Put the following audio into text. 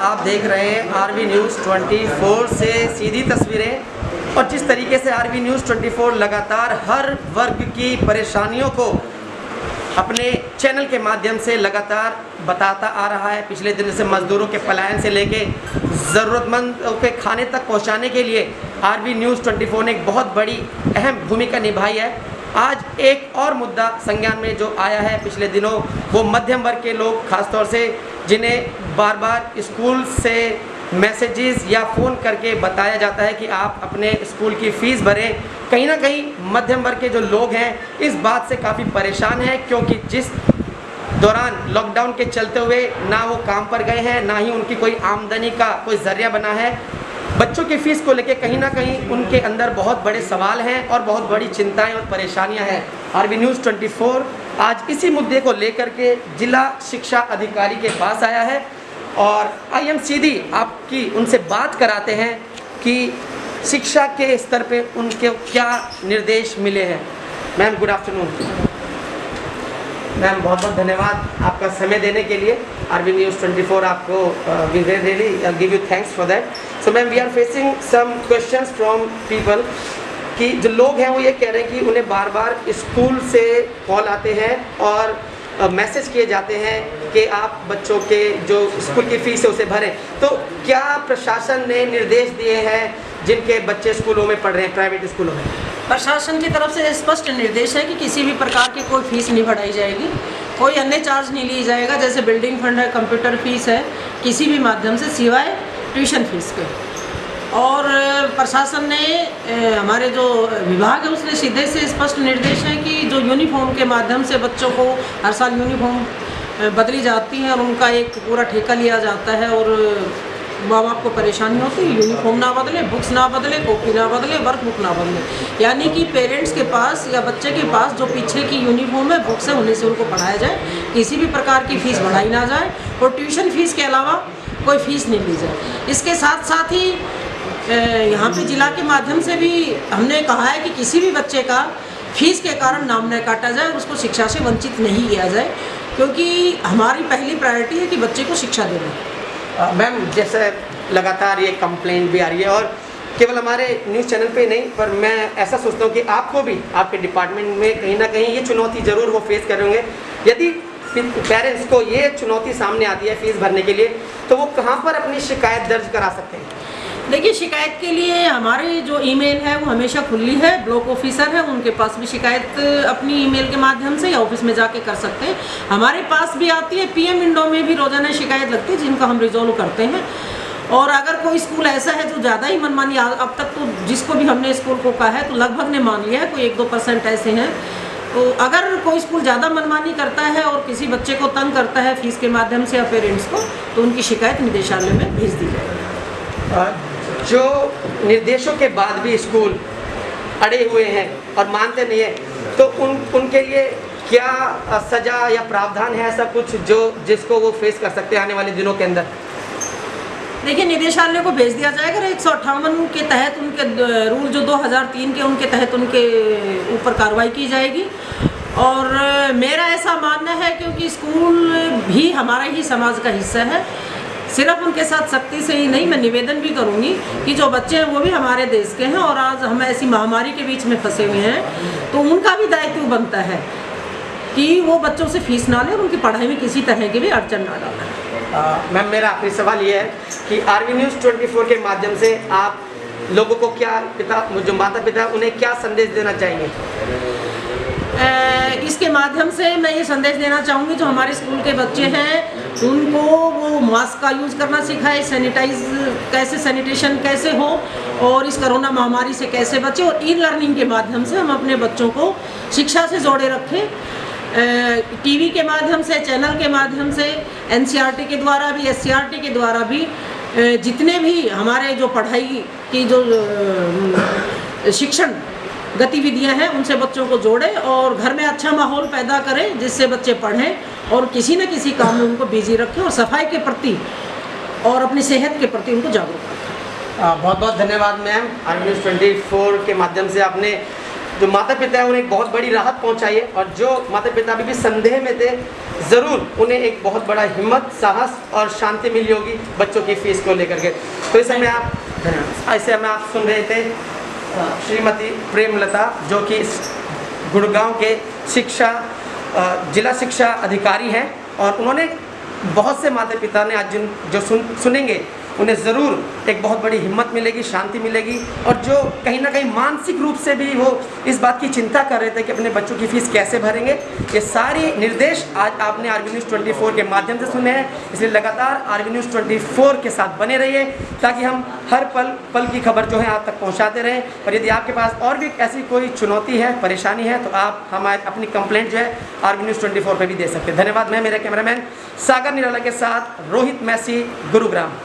आप देख रहे हैं आरवी न्यूज़ 24 से सीधी तस्वीरें। और जिस तरीके से आरवी न्यूज़ 24 लगातार हर वर्ग की परेशानियों को अपने चैनल के माध्यम से लगातार बताता आ रहा है, पिछले दिन से मज़दूरों के पलायन से लेके ज़रूरतमंदों के खाने तक पहुंचाने के लिए आरवी न्यूज़ 24 ने एक बहुत बड़ी अहम भूमिका निभाई है। आज एक और मुद्दा संज्ञान में जो आया है पिछले दिनों, वो मध्यम वर्ग के लोग खासतौर से जिन्हें बार बार स्कूल से मैसेजेस या फ़ोन करके बताया जाता है कि आप अपने स्कूल की फ़ीस भरें। कहीं ना कहीं मध्यम वर्ग के जो लोग हैं इस बात से काफ़ी परेशान हैं, क्योंकि जिस दौरान लॉकडाउन के चलते हुए ना वो काम पर गए हैं, ना ही उनकी कोई आमदनी का कोई ज़रिया बना है। बच्चों की फ़ीस को लेकर कहीं ना कहीं उनके अंदर बहुत बड़े सवाल हैं और बहुत बड़ी चिंताएं और परेशानियां हैं। आरवी न्यूज़ 24 आज इसी मुद्दे को लेकर के जिला शिक्षा अधिकारी के पास आया है और आइए सीधी आपकी उनसे बात कराते हैं कि शिक्षा के स्तर पे उनके क्या निर्देश मिले हैं। Ma'am good afternoon. मैम बहुत बहुत धन्यवाद आपका समय देने के लिए। आरवी न्यूज़ 24 आपको we really give you thanks for that. So ma'am we are facing some questions from people कि जो लोग हैं वो ये कह रहे हैं कि उन्हें बार बार स्कूल से कॉल आते हैं और मैसेज किए जाते हैं कि आप बच्चों के जो स्कूल की फ़ीस है उसे भरें। तो क्या प्रशासन ने निर्देश दिए हैं जिनके बच्चे स्कूलों में पढ़ रहे हैं, प्राइवेट स्कूलों में? प्रशासन की तरफ से स्पष्ट निर्देश है कि किसी भी प्रकार की कोई फीस नहीं बढ़ाई जाएगी, कोई अन्य चार्ज नहीं ली जाएगा, जैसे बिल्डिंग फंड है, कंप्यूटर फीस है, किसी भी माध्यम से सिवाय ट्यूशन फीस के। और प्रशासन ने हमारे जो विभाग है उसने सीधे से स्पष्ट निर्देश है कि जो यूनिफॉर्म के माध्यम से बच्चों को हर साल यूनिफॉर्म बदली जाती है और उनका एक पूरा ठेका लिया जाता है और माँ बाप को परेशानी होती है, यूनिफॉर्म ना बदले, बुक्स ना बदले, कॉपी ना बदले, वर्क बुक ना बदले, यानी कि पेरेंट्स के पास या बच्चे के पास जो पीछे की यूनिफॉर्म है, बुक्स है, उन्हीं से उनको पढ़ाया जाए, किसी भी प्रकार की फ़ीस बढ़ाई ना जाए और ट्यूशन फ़ीस के अलावा कोई फ़ीस नहीं ली जाए। इसके साथ साथ ही यहाँ पे जिला के माध्यम से भी हमने कहा है कि किसी भी बच्चे का फीस के कारण नाम न काटा जाए, उसको शिक्षा से वंचित नहीं किया जाए, क्योंकि हमारी पहली प्रायोरिटी है कि बच्चे को शिक्षा देना। मैम जैसे लगातार ये कंप्लेंट भी आ रही है और केवल हमारे न्यूज़ चैनल पे नहीं, पर मैं ऐसा सोचता हूँ कि आपको भी आपके डिपार्टमेंट में कहीं ना कहीं ये चुनौती ज़रूर वो फेस कर रहे होंगे। यदि पेरेंट्स को ये चुनौती सामने आती है फ़ीस भरने के लिए, तो वो कहाँ पर अपनी शिकायत दर्ज करा सकते हैं? देखिए, शिकायत के लिए हमारी जो ईमेल है वो हमेशा खुली है, ब्लॉक ऑफिसर है उनके पास भी शिकायत अपनी ईमेल के माध्यम से या ऑफिस में जाके कर सकते हैं। हमारे पास भी आती है, पीएम विंडो में भी रोजाना शिकायत लगती है जिनका हम रिजॉल्व करते हैं। और अगर कोई स्कूल ऐसा है जो ज़्यादा ही मनमानी, अब तक तो जिसको भी हमने स्कूल को कहा है तो लगभग ने मान लिया है, कोई 1-2% ऐसे हैं। तो अगर कोई स्कूल ज़्यादा मनमानी करता है और किसी बच्चे को तंग करता है फीस के माध्यम से या पेरेंट्स को, तो उनकी शिकायत निदेशालय में भेज दी जाएगी। जो निर्देशों के बाद भी स्कूल अड़े हुए हैं और मानते नहीं है, तो उनके लिए क्या सज़ा या प्रावधान है ऐसा कुछ जो जिसको वो फेस कर सकते हैं आने वाले दिनों के अंदर? देखिए, निदेशालय को भेज दिया जाएगा। 158 के तहत उनके रूल जो 2003 के, उनके तहत उनके ऊपर कार्रवाई की जाएगी। और मेरा ऐसा मानना है क्योंकि स्कूल भी हमारा ही समाज का हिस्सा है, सिर्फ उनके साथ सख्ती से ही नहीं, मैं निवेदन भी करूंगी कि जो बच्चे हैं वो भी हमारे देश के हैं और आज हम ऐसी महामारी के बीच में फंसे हुए हैं, तो उनका भी दायित्व बनता है कि वो बच्चों से फीस ना लें और उनकी पढ़ाई में किसी तरह की भी अड़चन ना डालें। मैम मेरा आखिरी सवाल ये है कि आरवी न्यूज़ 24 के माध्यम से आप लोगों को क्या, जो माता पिता उन्हें क्या संदेश देना चाहेंगे? इसके माध्यम से मैं ये संदेश देना चाहूँगी, जो हमारे स्कूल के बच्चे हैं उनको वो मास्क का यूज़ करना सिखाए, सैनिटेशन कैसे हो और इस कोरोना महामारी से कैसे बचे, और ई लर्निंग के माध्यम से हम अपने बच्चों को शिक्षा से जोड़े रखें। टीवी के माध्यम से, चैनल के माध्यम से, एनसीईआरटी के द्वारा भी, एससीईआरटी के द्वारा भी जितने भी हमारे जो पढ़ाई की जो शिक्षण गतिविधियां हैं उनसे बच्चों को जोड़ें और घर में अच्छा माहौल पैदा करें जिससे बच्चे पढ़ें और किसी न किसी काम में उनको बिजी रखें और सफाई के प्रति और अपनी सेहत के प्रति उनको जागरूक रखें। बहुत बहुत धन्यवाद मैम। आरवी न्यूज़ 24 के माध्यम से आपने जो माता पिता है उन्हें एक बहुत बड़ी राहत पहुंचाई है और जो माता पिता अभी भी संदेह में थे ज़रूर उन्हें एक बहुत बड़ा हिम्मत, साहस और शांति मिली होगी बच्चों की फ़ीस को लेकर के। तो इस समय आप सुन रहे थे श्रीमती प्रेमलता, जो कि गुड़गांव के जिला शिक्षा अधिकारी हैं, और उन्होंने बहुत से माता पिता ने आज जो सुनेंगे उन्हें ज़रूर एक बहुत बड़ी हिम्मत मिलेगी, शांति मिलेगी, और जो कहीं ना कहीं मानसिक रूप से भी वो इस बात की चिंता कर रहे थे कि अपने बच्चों की फ़ीस कैसे भरेंगे, ये सारी निर्देश आज आपने आरबी न्यूज़ 24 के माध्यम से सुने हैं। इसलिए लगातार आरबी न्यूज़ 24 के साथ बने रहिए, ताकि हम हर पल की खबर जो है आप तक पहुँचाते रहें। और यदि आपके पास और भी ऐसी कोई चुनौती है, परेशानी है, तो आप हमारे अपनी कंप्लेंट जो है आरबी न्यूज़ 24 पर भी दे सकते हैं। धन्यवाद। मैं मेरे कैमरामैन सागर निराला के साथ रोहित मैसी, गुरुग्राम।